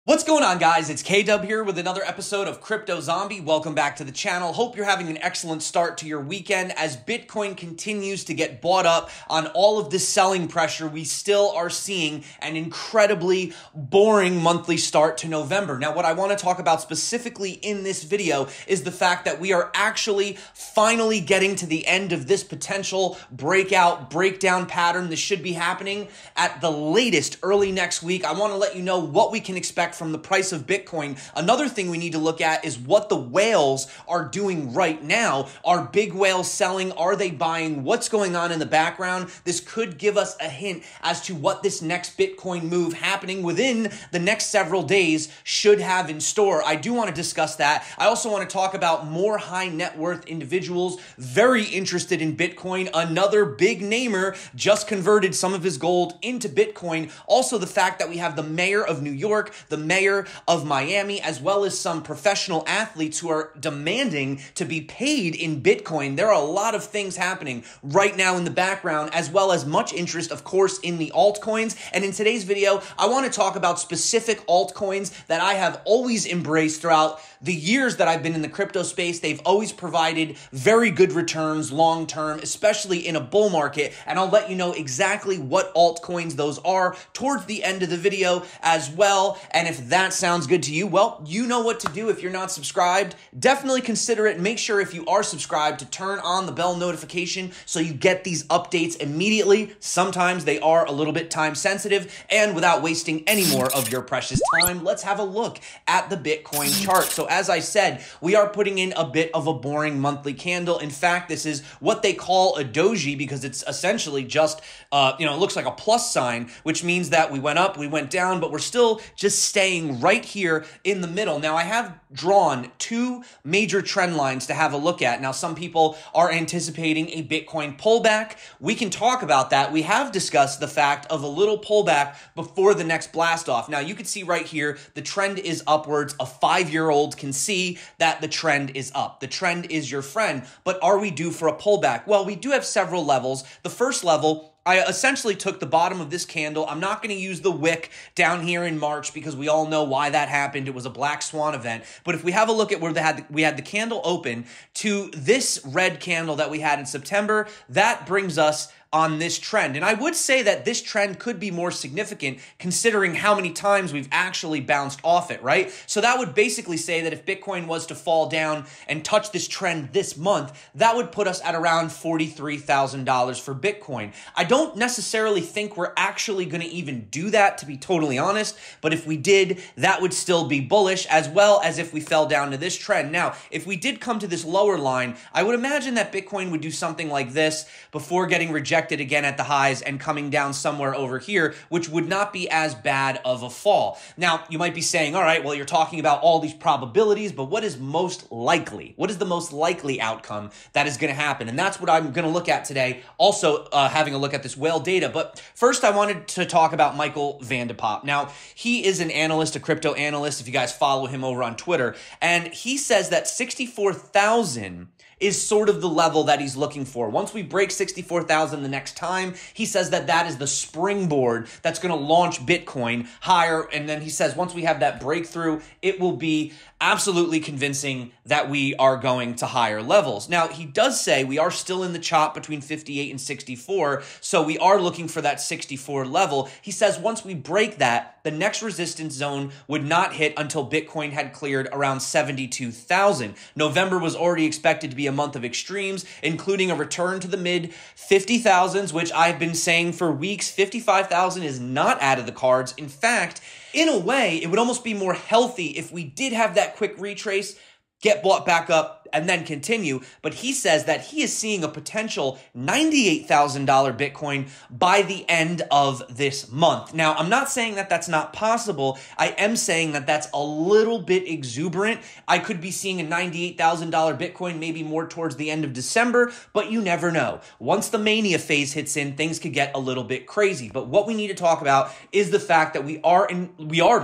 What's going on, guys? It's K-Dub here with another episode of CryptoZombie. Welcome back to the channel. Hope you're having an excellent start to your weekend as Bitcoin continues to get bought up on all of this selling pressure. We still are seeing an incredibly boring monthly start to November. Now, what I want to talk about specifically in this video is the fact that we are actually finally getting to the end of this potential breakdown pattern. This should be happening at the latest early next week. I want to let you know what we can expect from the price of Bitcoin. Another thing we need to look at is what the whales are doing right now. Are big whales selling? Are they buying? What's going on in the background? This could give us a hint as to what this next Bitcoin move happening within the next several days should have in store. I do want to discuss that. I also want to talk about more high net worth individuals very interested in Bitcoin. Another big namer just converted some of his gold into Bitcoin. Also, the fact that we have the mayor of New York, the mayor of Miami, as well as some professional athletes who are demanding to be paid in Bitcoin. There are a lot of things happening right now in the background, as well as much interest, of course, in the altcoins. And in today's video, I want to talk about specific altcoins that I have always embraced throughout the years that I've been in the crypto space. They've always provided very good returns long term, especially in a bull market. And I'll let you know exactly what altcoins those are towards the end of the video as well. And if that sounds good to you, well, you know what to do. If you're not subscribed, definitely consider it. Make sure if you are subscribed to turn on the bell notification so you get these updates immediately. Sometimes they are a little bit time sensitive. And without wasting any more of your precious time, let's have a look at the Bitcoin chart. So as I said, we are putting in a bit of a boring monthly candle. In fact, this is what they call a doji because it's essentially just, it looks like a plus sign, which means that we went up, we went down, but we're still just staying right here in the middle. Now, I have drawn two major trend lines to have a look at. Now, some people are anticipating a Bitcoin pullback. We can talk about that. We have discussed the fact of a little pullback before the next blast off. Now, you can see right here, the trend is upwards. A 5-year-old can see that the trend is up. The trend is your friend, but are we due for a pullback? Well, we do have several levels. The first level, I essentially took the bottom of this candle. I'm not going to use the wick down here in March because we all know why that happened. It was a black swan event. But if we have a look at where we had the candle open to this red candle that we had in September, that brings us on this trend. And I would say that this trend could be more significant considering how many times we've actually bounced off it, right? So that would basically say that if Bitcoin was to fall down and touch this trend this month, that would put us at around $43,000 for Bitcoin. I don't necessarily think we're actually going to even do that, to be totally honest, but if we did, that would still be bullish, as well as if we fell down to this trend. Now, if we did come to this lower line, I would imagine that Bitcoin would do something like this before getting rejected again at the highs and coming down somewhere over here, which would not be as bad of a fall. Now, you might be saying, all right, well, you're talking about all these probabilities, but what is most likely? What is the most likely outcome that is going to happen? And that's what I'm going to look at today. Also, having a look at this whale data. But first, I wanted to talk about Michael Van de Poppe. Now, he is an analyst, a crypto analyst, if you guys follow him over on Twitter, and he says that 64,000 is sort of the level that he's looking for. Once we break 64,000 the next time, he says that that is the springboard that's going to launch Bitcoin higher. And then he says once we have that breakthrough, it will be absolutely convincing that we are going to higher levels. Now, he does say we are still in the chop between 58 and 64, so we are looking for that 64 level. He says once we break that, the next resistance zone would not hit until Bitcoin had cleared around 72,000. November was already expected to be a month of extremes, including a return to the mid 50,000s, which I've been saying for weeks. 55,000 is not out of the cards. In fact, in a way, it would almost be more healthy if we did have that quick retrace, get bought back up, and then continue. But he says that he is seeing a potential $98,000 Bitcoin by the end of this month. Now, I'm not saying that that's not possible. I am saying that that's a little bit exuberant. I could be seeing a $98,000 Bitcoin maybe more towards the end of December, but you never know. Once the mania phase hits in, things could get a little bit crazy. But what we need to talk about is the fact that we are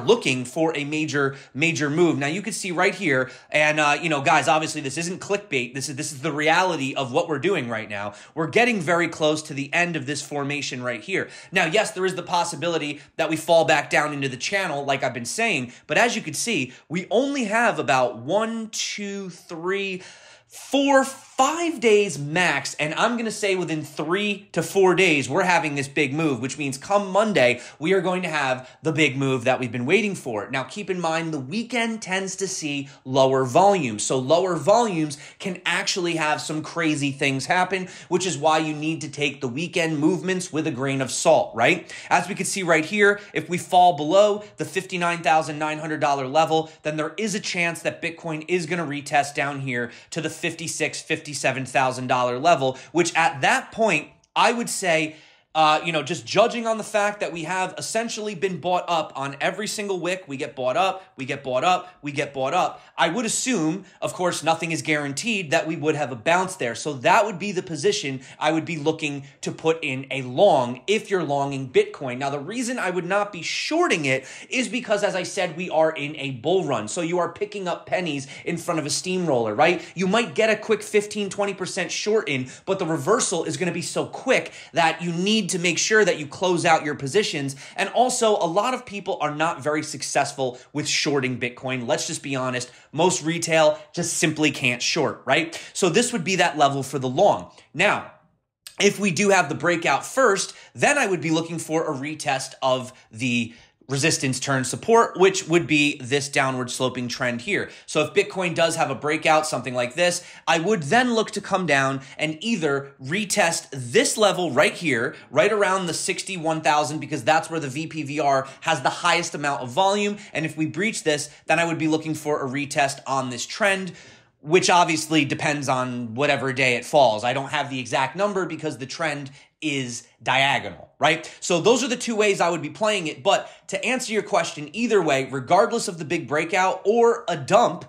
looking for a major move. Now, you can see right here, and guys, obviously this This isn't clickbait. This is the reality of what we're doing right now. We're getting very close to the end of this formation right here. Now, yes, there is the possibility that we fall back down into the channel, like I've been saying, but as you can see, we only have about 1, 2, 3, 4, 5 days max, and I'm going to say within 3 to 4 days, we're having this big move, which means come Monday, we are going to have the big move that we've been waiting for. Now, keep in mind, the weekend tends to see lower volumes, so lower volumes can actually have some crazy things happen, which is why you need to take the weekend movements with a grain of salt, right? As we can see right here, if we fall below the $59,900 level, then there is a chance that Bitcoin is going to retest down here to the $56,000, $57,000 level, which at that point, I would say, just judging on the fact that we have essentially been bought up on every single wick, we get bought up, we get bought up, we get bought up. I would assume, of course, nothing is guaranteed, that we would have a bounce there. So that would be the position I would be looking to put in a long if you're longing Bitcoin. Now, the reason I would not be shorting it is because, as I said, we are in a bull run. So you are picking up pennies in front of a steamroller, right? You might get a quick 15, 20% short in, but the reversal is going to be so quick that you need to make sure that you close out your positions. And also, a lot of people are not very successful with shorting Bitcoin. Let's just be honest. Most retail just simply can't short, right? So this would be that level for the long. Now, if we do have the breakout first, then I would be looking for a retest of the resistance turn support, which would be this downward sloping trend here. So if Bitcoin does have a breakout, something like this, I would then look to come down and either retest this level right here, right around the 61,000, because that's where the VPVR has the highest amount of volume. And if we breach this, then I would be looking for a retest on this trend, which obviously depends on whatever day it falls. I don't have the exact number because the trend is diagonal, right? So those are the two ways I would be playing it. But to answer your question, either way, regardless of the big breakout or a dump,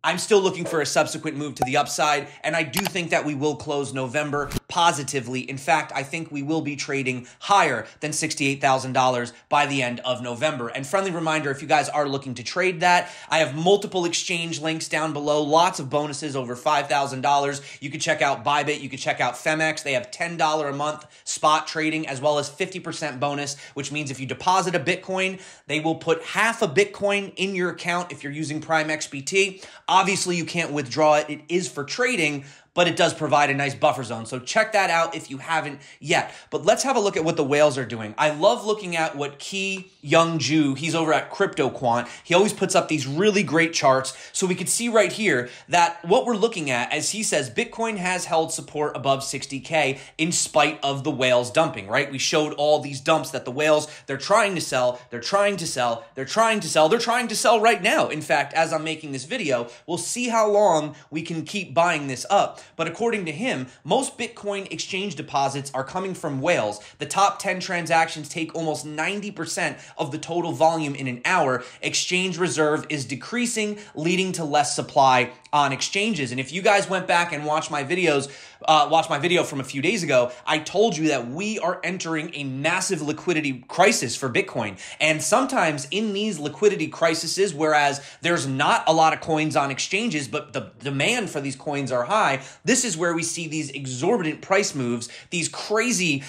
I'm still looking for a subsequent move to the upside, and I do think that we will close November positively. In fact, I think we will be trading higher than $68,000 by the end of November. And friendly reminder, if you guys are looking to trade that, I have multiple exchange links down below, lots of bonuses over $5,000. You can check out Bybit, you can check out Femex. They have $10 a month spot trading, as well as 50% bonus, which means if you deposit a Bitcoin, they will put half a Bitcoin in your account if you're using Prime XBT. Obviously, you can't withdraw it. It is for trading, but it does provide a nice buffer zone. So check that out if you haven't yet. But let's have a look at what the whales are doing. I love looking at what Key Young Ju, he's over at CryptoQuant. He always puts up these really great charts. So we can see right here that what we're looking at, as he says, Bitcoin has held support above 60K in spite of the whales dumping, right? We showed all these dumps that the whales, they're trying to sell, they're trying to sell, they're trying to sell, they're trying to sell right now. In fact, as I'm making this video, we'll see how long we can keep buying this up. But according to him, most Bitcoin exchange deposits are coming from whales. The top 10 transactions take almost 90% of the total volume in an hour. Exchange reserve is decreasing, leading to less supply on exchanges. And if you guys went back and watched my videos, watched my video from a few days ago, I told you that we are entering a massive liquidity crisis for Bitcoin. And sometimes in these liquidity crises, whereas there's not a lot of coins on exchanges, but the demand for these coins are high, this is where we see these exorbitant price moves, these crazy,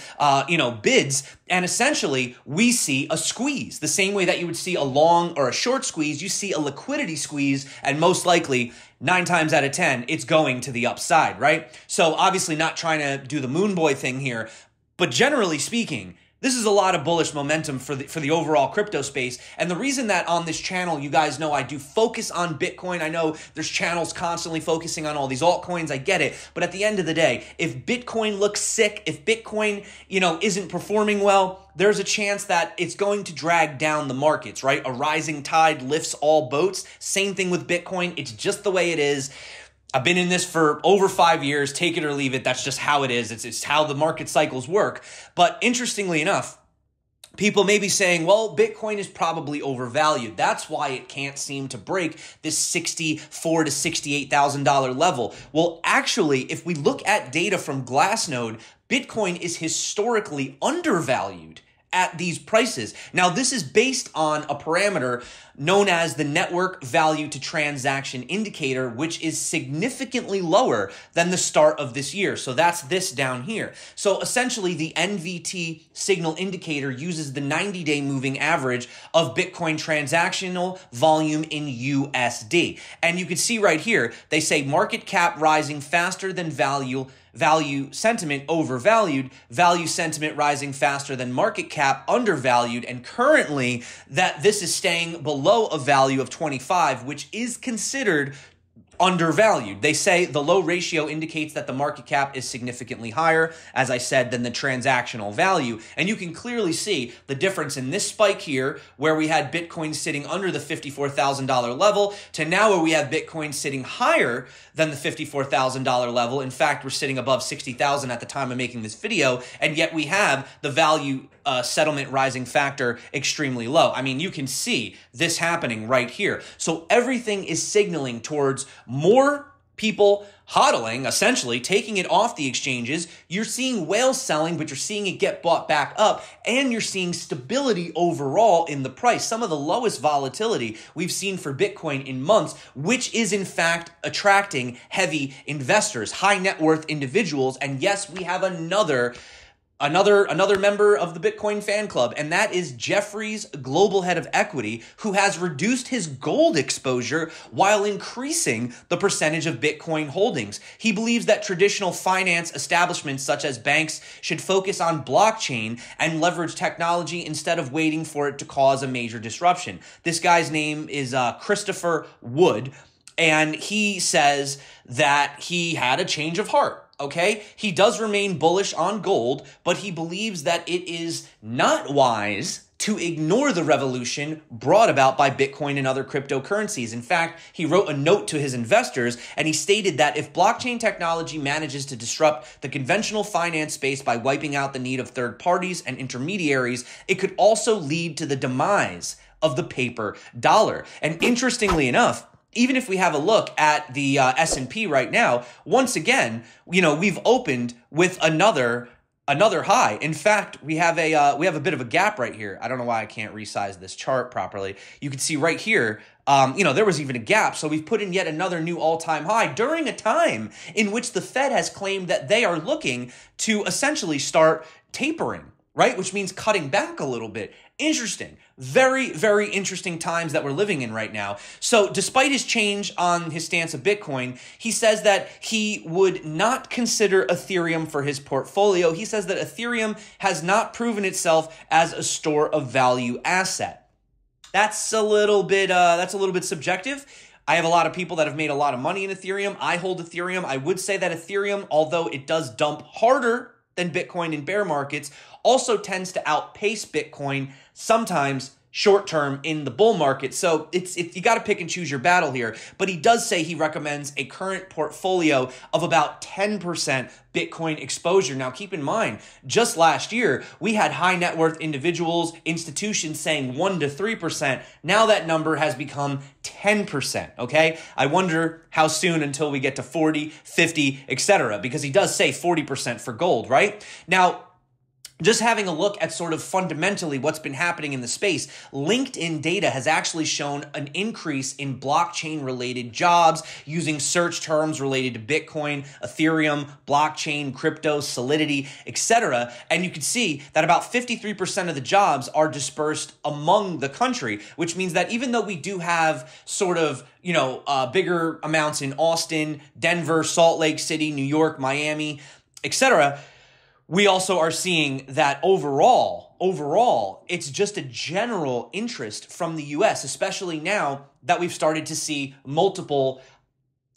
bids. And essentially, we see a squeeze. The same way that you would see a long or a short squeeze, you see a liquidity squeeze, and most likely, 9 times out of 10, it's going to the upside, right? So obviously not trying to do the moon boy thing here, but generally speaking, this is a lot of bullish momentum for the overall crypto space. And the reason that on this channel, you guys know I do focus on Bitcoin. I know there's channels constantly focusing on all these altcoins. I get it. But at the end of the day, if Bitcoin looks sick, if Bitcoin, isn't performing well, there's a chance that it's going to drag down the markets, right? A rising tide lifts all boats. Same thing with Bitcoin. It's just the way it is. I've been in this for over 5 years. Take it or leave it. That's just how it is. It's how the market cycles work. But interestingly enough, people may be saying, well, Bitcoin is probably overvalued. That's why it can't seem to break this $64,000 to $68,000 level. Well, actually, if we look at data from Glassnode, Bitcoin is historically undervalued at these prices. Now, this is based on a parameter known as the network value to transaction indicator, which is significantly lower than the start of this year. So that's this down here. So essentially, the NVT signal indicator uses the 90-day moving average of Bitcoin transactional volume in USD. And you can see right here, they say market cap rising faster than value sentiment overvalued, value sentiment rising faster than market cap undervalued, and currently that this is staying below a value of 25, which is considered undervalued. They say the low ratio indicates that the market cap is significantly higher, as I said, than the transactional value. And you can clearly see the difference in this spike here, where we had Bitcoin sitting under the $54,000 level, to now where we have Bitcoin sitting higher than the $54,000 level. In fact, we're sitting above 60,000 at the time of making this video, and yet we have the value settlement rising factor extremely low. I mean, you can see this happening right here. So everything is signaling towards more people hodling, essentially taking it off the exchanges. You're seeing whales selling, but you're seeing it get bought back up, and you're seeing stability overall in the price. Some of the lowest volatility we've seen for Bitcoin in months, which is in fact attracting heavy investors, high net worth individuals. And yes, we have another member of the Bitcoin fan club, and that is Jeffrey's global head of equity, who has reduced his gold exposure while increasing the percentage of Bitcoin holdings. He believes that traditional finance establishments such as banks should focus on blockchain and leverage technology instead of waiting for it to cause a major disruption. This guy's name is Christopher Wood, and he says that he had a change of heart. Okay, he does remain bullish on gold, but he believes that it is not wise to ignore the revolution brought about by Bitcoin and other cryptocurrencies. In fact, he wrote a note to his investors, and he stated that if blockchain technology manages to disrupt the conventional finance space by wiping out the need of third parties and intermediaries, it could also lead to the demise of the paper dollar. And interestingly enough, even if we have a look at the S&P right now, once again, we've opened with another high. In fact, we have a bit of a gap right here. I don't know why I can't resize this chart properly. You can see right here, there was even a gap. So we've put in yet another new all-time high during a time in which the Fed has claimed that they are looking to essentially start tapering, right? Which means cutting back a little bit. Interesting. Very, very interesting times that we're living in right now. So despite his change on his stance of Bitcoin, he says that he would not consider Ethereum for his portfolio. He says that Ethereum has not proven itself as a store of value asset. That's a little bit subjective. I have a lot of people that have made a lot of money in Ethereum. I hold Ethereum. I would say that Ethereum, although it does dump harder than Bitcoin in bear markets, also tends to outpace Bitcoin sometimes short-term in the bull market. So you got to pick and choose your battle here. But he does say he recommends a current portfolio of about 10% Bitcoin exposure. Now, keep in mind, just last year, we had high net worth individuals, institutions saying 1 to 3%. Now that number has become 10%, okay? I wonder how soon until we get to 40, 50, etc., because he does say 40% for gold, right? Now, just having a look at sort of fundamentally what's been happening in the space, LinkedIn data has actually shown an increase in blockchain-related jobs using search terms related to Bitcoin, Ethereum, blockchain, crypto, Solidity, etc. And you can see that about 53% of the jobs are dispersed among the country, which means that even though we do have sort of bigger amounts in Austin, Denver, Salt Lake City, New York, Miami, etc., we also are seeing that overall, it's just a general interest from the US, especially now that we've started to see multiple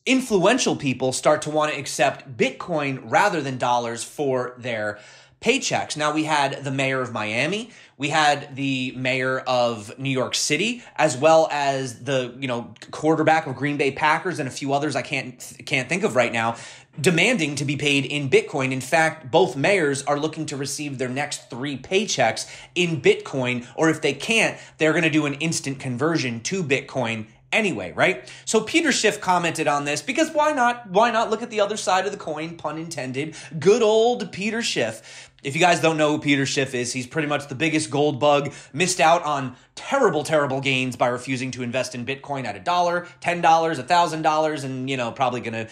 influential people start to want to accept Bitcoin rather than dollars for their paychecks. Now, we had the mayor of Miami, we had the mayor of New York City, as well as the quarterback of Green Bay Packers and a few others I can't think of right now, demanding to be paid in Bitcoin. In fact, both mayors are looking to receive their next 3 paychecks in Bitcoin, or if they can't, they're going to do an instant conversion to Bitcoin anyway, right? So Peter Schiff commented on this because why not? Why not look at the other side of the coin, pun intended. Good old Peter Schiff. If you guys don't know who Peter Schiff is, he's pretty much the biggest gold bug, missed out on terrible, terrible gains by refusing to invest in Bitcoin at $1, $10, $1,000, and, you know, probably going to...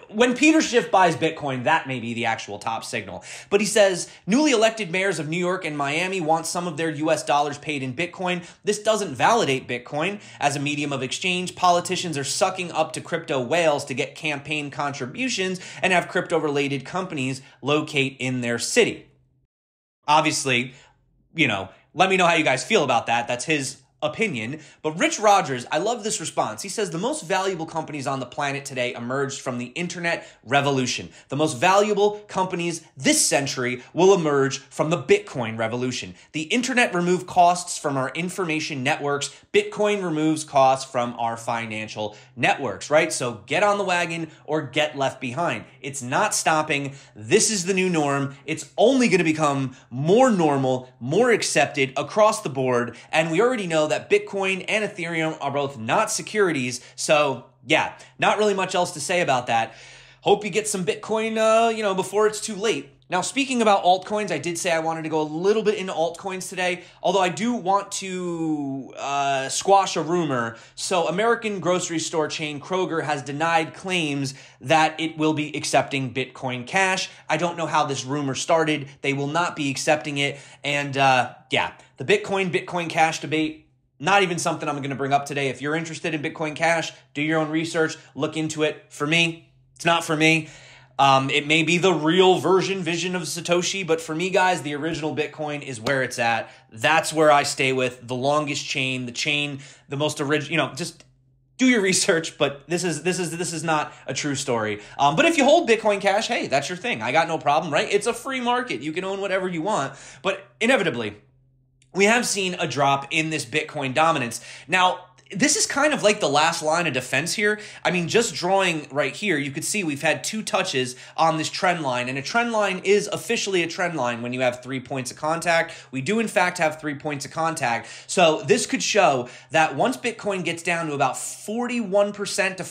When Peter Schiff buys Bitcoin, that may be the actual top signal. But he says, newly elected mayors of New York and Miami want some of their US dollars paid in Bitcoin. This doesn't validate Bitcoin as a medium of exchange. Politicians are sucking up to crypto whales to get campaign contributions and have crypto-related companies locate in their city. Obviously, you know, let me know how you guys feel about that. That's his opinion. But Rich Rogers, I love this response. He says the most valuable companies on the planet today emerged from the internet revolution. The most valuable companies this century will emerge from the Bitcoin revolution. The internet removed costs from our information networks. Bitcoin removes costs from our financial networks, right? So get on the wagon or get left behind. It's not stopping. This is the new norm. It's only going to become more normal, more accepted across the board. And we already know that Bitcoin and Ethereum are both not securities. So yeah, not really much else to say about that. Hope you get some Bitcoin, you know, before it's too late. Now, speaking about altcoins, I did say I wanted to go a little bit into altcoins today, although I do want to squash a rumor. So American grocery store chain Kroger has denied claims that it will be accepting Bitcoin Cash. I don't know how this rumor started. They will not be accepting it. And yeah, the Bitcoin Cash debate, not even something I'm going to bring up today. If you're interested in Bitcoin Cash, do your own research, look into it. For me, it's not for me. It may be the real vision of Satoshi, but for me, guys, the original Bitcoin is where it's at. That's where I stay with the longest chain, the most original, you know, just do your research, but this is not a true story. But if you hold Bitcoin Cash, hey, that's your thing. I got no problem, right? It's a free market. You can own whatever you want, but inevitably, we have seen a drop in this Bitcoin dominance. Now, this is kind of like the last line of defense here. I mean, just drawing right here, you could see we've had 2 touches on this trend line, and a trend line is officially a trend line when you have 3 points of contact. We do, in fact, have 3 points of contact. So this could show that once Bitcoin gets down to about 41% to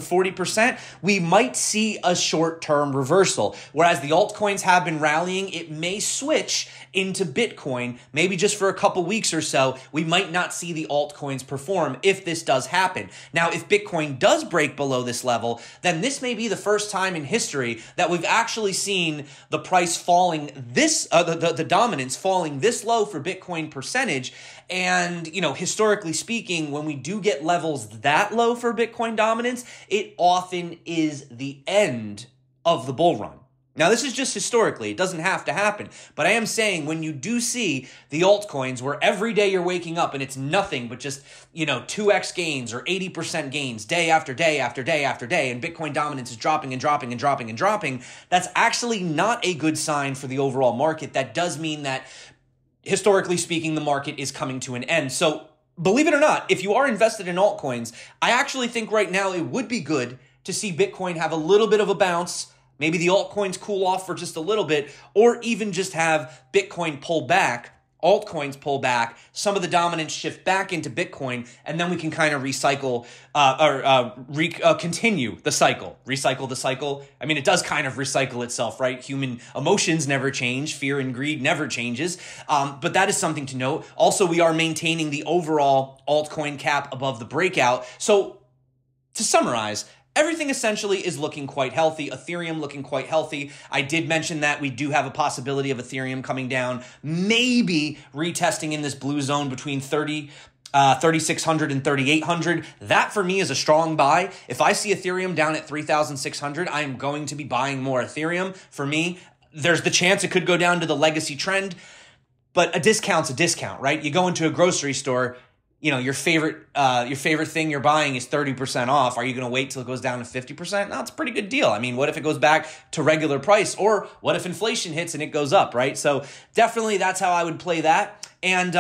40%, we might see a short-term reversal. Whereas the altcoins have been rallying, it may switch into Bitcoin, maybe just for a couple weeks or so. We might not see the altcoins perform if this does happen. Now, if Bitcoin does break below this level, then this may be the first time in history that we've actually seen the price falling this, the dominance falling this low for Bitcoin percentage. And, you know, historically speaking, when we do get levels that low for Bitcoin dominance, it often is the end of the bull run. Now, this is just historically. It doesn't have to happen. But I am saying when you do see the altcoins where every day you're waking up and it's nothing but just, you know, 2x gains or 80% gains day after day after day after day, and Bitcoin dominance is dropping and dropping and dropping and dropping, that's actually not a good sign for the overall market. That does mean that, historically speaking, the market is coming to an end. So believe it or not, if you are invested in altcoins, I actually think right now it would be good to see Bitcoin have a little bit of a bounce, maybe the altcoins cool off for just a little bit, or even just have Bitcoin pull back, altcoins pull back, some of the dominance shift back into Bitcoin, and then we can kind of recycle continue the cycle. Recycle the cycle. I mean, it does kind of recycle itself, right? Human emotions never change. Fear and greed never changes. But that is something to note. Also, we are maintaining the overall altcoin cap above the breakout. So to summarize, everything essentially is looking quite healthy. Ethereum looking quite healthy. I did mention that we do have a possibility of Ethereum coming down, maybe retesting in this blue zone between 3,600 and 3,800. That for me is a strong buy. If I see Ethereum down at 3,600, I am going to be buying more Ethereum. For me, there's the chance it could go down to the legacy trend, but a discount's a discount, right? You go into a grocery store, you know, your favorite thing you're buying is 30% off. Are you going to wait till it goes down to 50%? No, it's a pretty good deal. I mean, what if it goes back to regular price? Or what if inflation hits and it goes up, right? So definitely that's how I would play that. And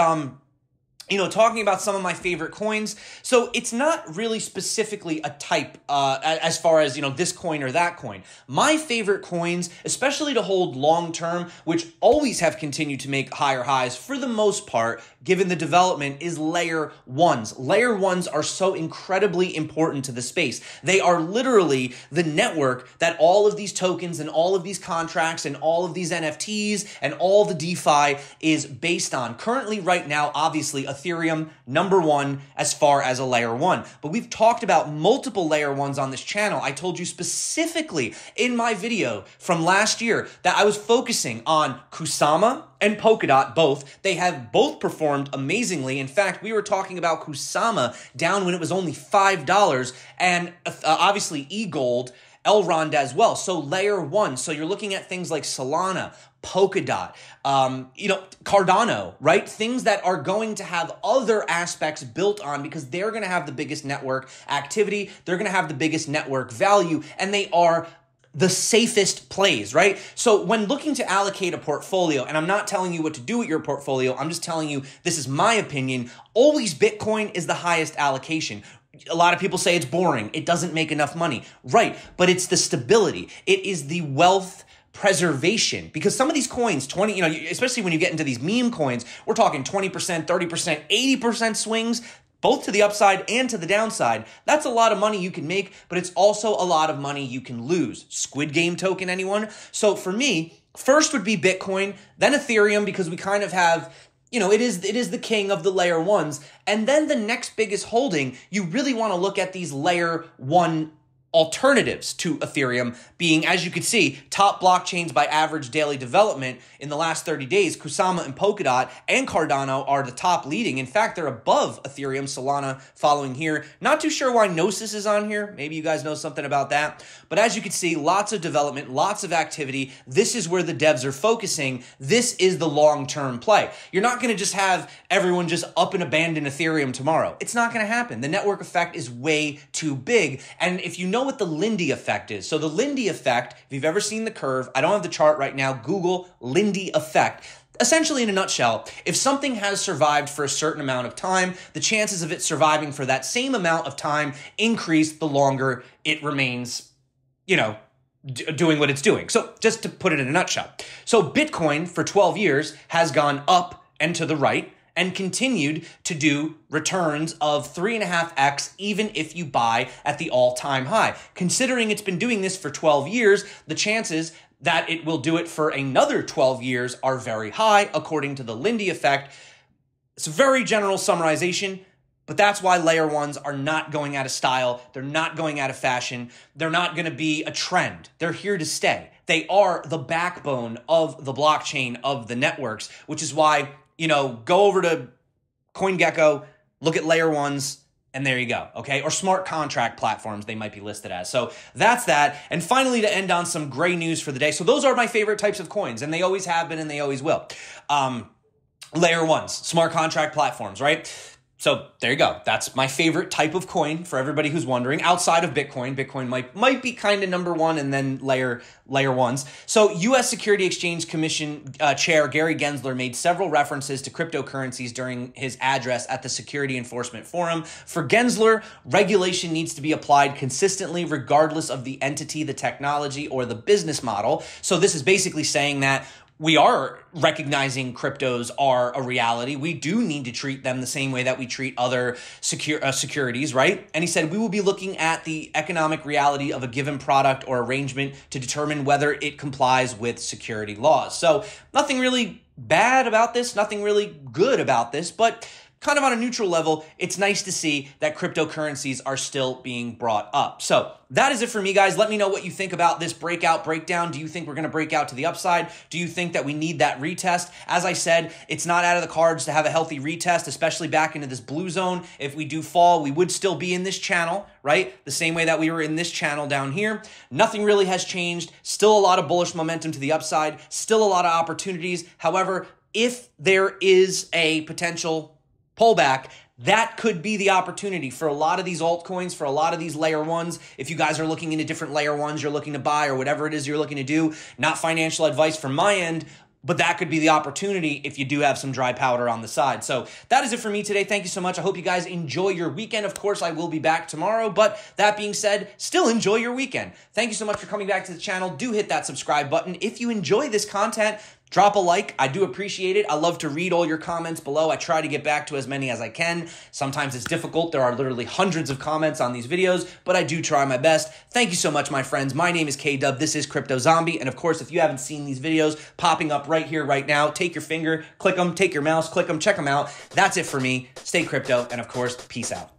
talking about some of my favorite coins. So it's not really specifically a type as far as, this coin or that coin. My favorite coins, especially to hold long term, which always have continued to make higher highs for the most part, given the development, is layer ones. Layer ones are so incredibly important to the space. They are literally the network that all of these tokens and all of these contracts and all of these NFTs and all the DeFi is based on. Currently, right now, obviously, Ethereum, number one as far as a layer one. But we've talked about multiple layer ones on this channel. I told you specifically in my video from last year that I was focusing on Kusama and Polkadot both. They have both performed amazingly. In fact, we were talking about Kusama down when it was only $5 and obviously eGold, Elrond as well. So layer one. So you're looking at things like Solana, Polkadot, Cardano, right? Things that are going to have other aspects built on because they're going to have the biggest network activity. They're going to have the biggest network value, and they are the safest plays, right? So when looking to allocate a portfolio, and I'm not telling you what to do with your portfolio, I'm just telling you this is my opinion, always Bitcoin is the highest allocation. A lot of people say it's boring. It doesn't make enough money. Right, but it's the stability. It is the wealth preservation, because some of these coins, especially when you get into these meme coins, we're talking 20%, 30%, 80% swings, both to the upside and to the downside. That's a lot of money you can make, but it's also a lot of money you can lose. Squid Game token, anyone? So for me, first would be Bitcoin, then Ethereum, because we kind of have, it is the king of the layer ones. And then the next biggest holding, you really want to look at these layer one alternatives to Ethereum being, as you can see, top blockchains by average daily development in the last 30 days. Kusama and Polkadot and Cardano are the top leading. In fact, they're above Ethereum, Solana following here. Not too sure why Gnosis is on here. Maybe you guys know something about that. But as you can see, lots of development, lots of activity. This is where the devs are focusing. This is the long-term play. You're not going to just have everyone just up and abandon Ethereum tomorrow. It's not going to happen. The network effect is way too big. And if you know what the Lindy effect is. So the Lindy effect, if you've ever seen the curve, I don't have the chart right now, Google Lindy effect. Essentially, in a nutshell, if something has survived for a certain amount of time, the chances of it surviving for that same amount of time increase the longer it remains, doing what it's doing. So just to put it in a nutshell. So Bitcoin for 12 years has gone up and to the right, and continued to do returns of 3.5x even if you buy at the all-time high. Considering it's been doing this for 12 years, the chances that it will do it for another 12 years are very high, according to the Lindy effect. It's a very general summarization, but that's why layer ones are not going out of style. They're not going out of fashion. They're not going to be a trend. They're here to stay. They are the backbone of the blockchain, of the networks, which is why go over to CoinGecko, look at layer ones, and there you go, okay? Or smart contract platforms, they might be listed as. So that's that. And finally, to end on some gray news for the day. So those are my favorite types of coins, and they always have been and they always will. Layer ones, smart contract platforms, right? So there you go. That's my favorite type of coin for everybody who's wondering. Outside of Bitcoin, Bitcoin might be kind of number one, and then layer ones. So U.S. Security Exchange Commission Chair Gary Gensler made several references to cryptocurrencies during his address at the Security Enforcement Forum. For Gensler, regulation needs to be applied consistently regardless of the entity, the technology, or the business model. So this is basically saying that we are recognizing cryptos are a reality. We do need to treat them the same way that we treat other securities, right? And he said, we will be looking at the economic reality of a given product or arrangement to determine whether it complies with security laws. So nothing really bad about this, nothing really good about this, but kind of on a neutral level, it's nice to see that cryptocurrencies are still being brought up. So that is it for me, guys. Let me know what you think about this breakdown. Do you think we're going to break out to the upside? Do you think that we need that retest? As I said, it's not out of the cards to have a healthy retest, especially back into this blue zone. If we do fall, we would still be in this channel, right? The same way that we were in this channel down here. Nothing really has changed. Still a lot of bullish momentum to the upside. Still a lot of opportunities. However, if there is a potential pullback, that could be the opportunity for a lot of these altcoins, for a lot of these layer ones. If you guys are looking into different layer ones you're looking to buy or whatever it is you're looking to do, not financial advice from my end, but that could be the opportunity if you do have some dry powder on the side. So that is it for me today. Thank you so much. I hope you guys enjoy your weekend. Of course, I will be back tomorrow, but that being said, still enjoy your weekend. Thank you so much for coming back to the channel. Do hit that subscribe button. If you enjoy this content, drop a like. I do appreciate it. I love to read all your comments below. I try to get back to as many as I can. Sometimes it's difficult. There are literally hundreds of comments on these videos, but I do try my best. Thank you so much, my friends. My name is K-Dub. This is CryptoZombie. And of course, if you haven't seen these videos popping up right here, right now, take your finger, click them, take your mouse, click them, check them out. That's it for me. Stay crypto. And of course, peace out.